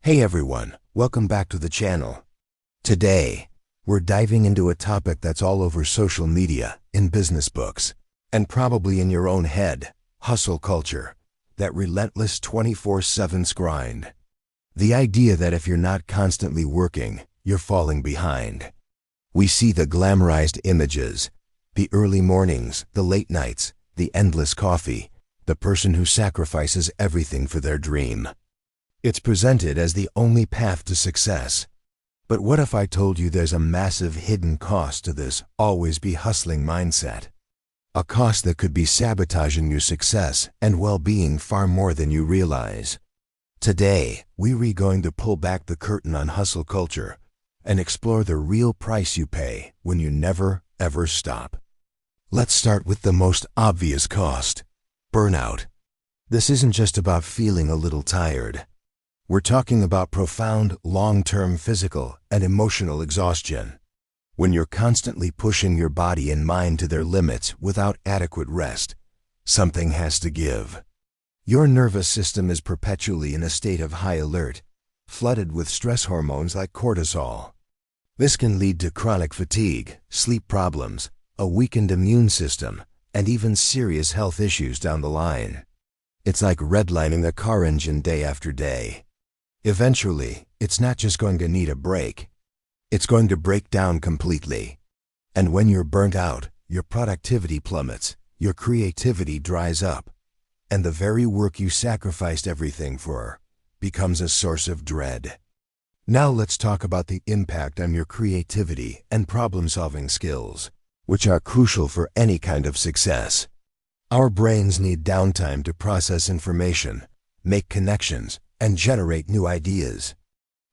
Hey everyone, welcome back to the channel. Today, we're diving into a topic that's all over social media, in business books, and probably in your own head: hustle culture, that relentless 24/7 grind. The idea that if you're not constantly working, you're falling behind. We see the glamorized images, the early mornings, the late nights, the endless coffee, the person who sacrifices everything for their dream. It's presented as the only path to success. But what if I told you there's a massive hidden cost to this always be hustling mindset? A cost that could be sabotaging your success and well-being far more than you realize. Today, we're going to pull back the curtain on hustle culture and explore the real price you pay when you never, ever stop. Let's start with the most obvious cost: burnout. This isn't just about feeling a little tired. We're talking about profound, long-term physical and emotional exhaustion. When you're constantly pushing your body and mind to their limits without adequate rest, something has to give. Your nervous system is perpetually in a state of high alert, flooded with stress hormones like cortisol. This can lead to chronic fatigue, sleep problems, a weakened immune system, and even serious health issues down the line. It's like redlining a car engine day after day. Eventually, it's not just going to need a break. It's going to break down completely. And when you're burnt out, your productivity plummets, your creativity dries up, and the very work you sacrificed everything for becomes a source of dread. Now let's talk about the impact on your creativity and problem-solving skills, which are crucial for any kind of success. Our brains need downtime to process information, make connections, and generate new ideas.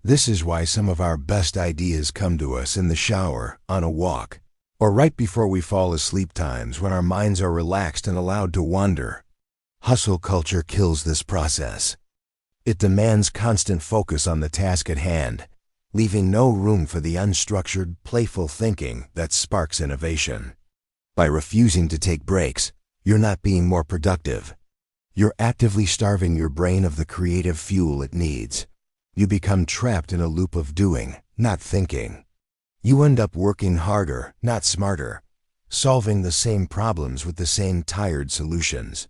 This is why some of our best ideas come to us in the shower, on a walk, or right before we fall asleep, times when our minds are relaxed and allowed to wander. Hustle culture kills this process. It demands constant focus on the task at hand, leaving no room for the unstructured, playful thinking that sparks innovation. By refusing to take breaks, you're not being more productive. You're actively starving your brain of the creative fuel it needs. You become trapped in a loop of doing, not thinking. You end up working harder, not smarter, solving the same problems with the same tired solutions.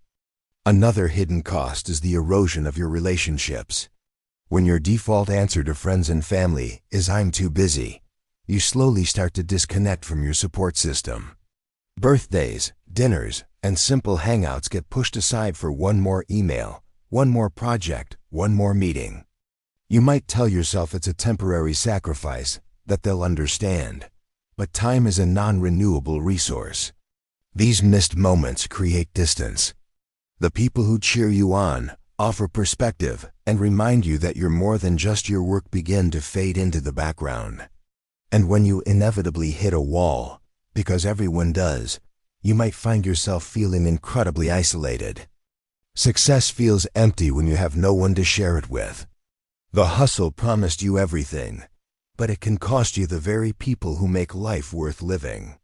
Another hidden cost is the erosion of your relationships. When your default answer to friends and family is "I'm too busy," you slowly start to disconnect from your support system. Birthdays, dinners, and simple hangouts get pushed aside for one more email, one more project, one more meeting. You might tell yourself it's a temporary sacrifice, that they'll understand. But time is a non-renewable resource. These missed moments create distance. The people who cheer you on, offer perspective, and remind you that you're more than just your work begin to fade into the background. And when you inevitably hit a wall, because everyone does, you might find yourself feeling incredibly isolated. Success feels empty when you have no one to share it with. The hustle promised you everything, but it can cost you the very people who make life worth living.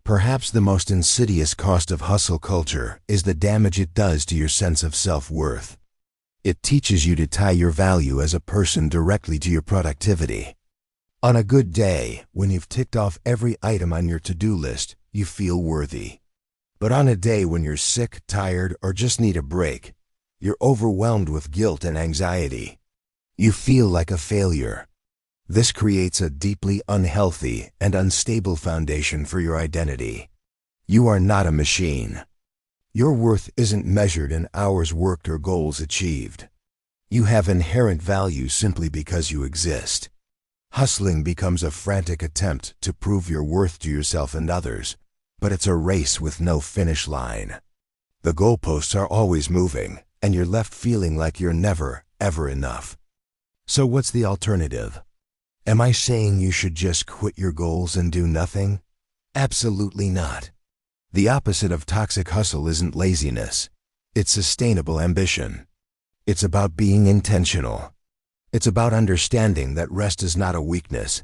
Perhaps the most insidious cost of hustle culture is the damage it does to your sense of self-worth. It teaches you to tie your value as a person directly to your productivity. On a good day, when you've ticked off every item on your to-do list, you feel worthy. But on a day when you're sick, tired, or just need a break, you're overwhelmed with guilt and anxiety. You feel like a failure. This creates a deeply unhealthy and unstable foundation for your identity. You are not a machine. Your worth isn't measured in hours worked or goals achieved. You have inherent value simply because you exist. Hustling becomes a frantic attempt to prove your worth to yourself and others, but it's a race with no finish line. The goalposts are always moving, and you're left feeling like you're never, ever enough. So what's the alternative? Am I saying you should just quit your goals and do nothing? Absolutely not. The opposite of toxic hustle isn't laziness. It's sustainable ambition. It's about being intentional. It's about understanding that rest is not a weakness.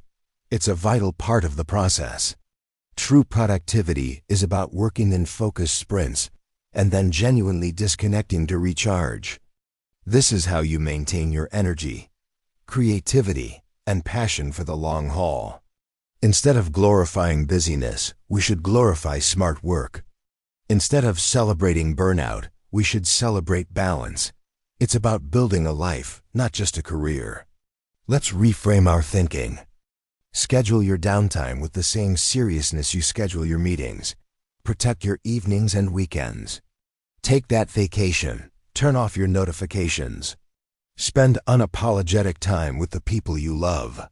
It's a vital part of the process. True productivity is about working in focused sprints and then genuinely disconnecting to recharge. This is how you maintain your energy, creativity, and passion for the long haul. Instead of glorifying busyness, we should glorify smart work. Instead of celebrating burnout, we should celebrate balance. It's about building a life, not just a career. Let's reframe our thinking. Schedule your downtime with the same seriousness you schedule your meetings. Protect your evenings and weekends. Take that vacation. Turn off your notifications. Spend unapologetic time with the people you love.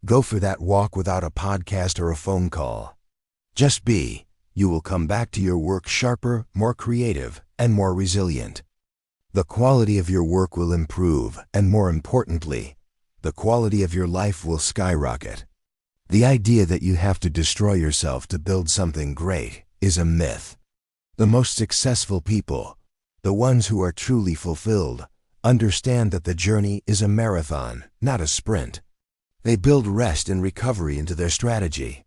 Go for that walk without a podcast or a phone call. Just be. You will come back to your work sharper, more creative, and more resilient. The quality of your work will improve, and more importantly, the quality of your life will skyrocket. The idea that you have to destroy yourself to build something great is a myth. The most successful people, the ones who are truly fulfilled, understand that the journey is a marathon, not a sprint. They build rest and recovery into their strategy.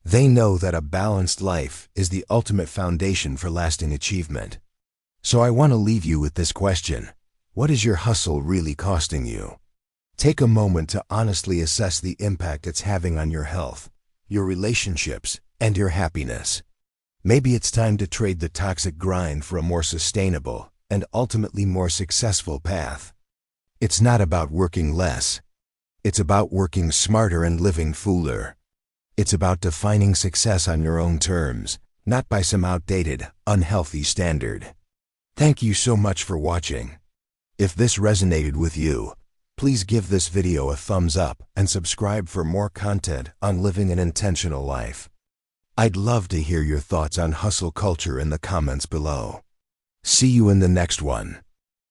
They know that a balanced life is the ultimate foundation for lasting achievement. So I want to leave you with this question. What is your hustle really costing you? Take a moment to honestly assess the impact it's having on your health, your relationships, and your happiness. Maybe it's time to trade the toxic grind for a more sustainable and ultimately more successful path. It's not about working less. It's about working smarter and living fuller. It's about defining success on your own terms, not by some outdated, unhealthy standard. Thank you so much for watching. If this resonated with you, please give this video a thumbs up and subscribe for more content on living an intentional life. I'd love to hear your thoughts on hustle culture in the comments below. See you in the next one.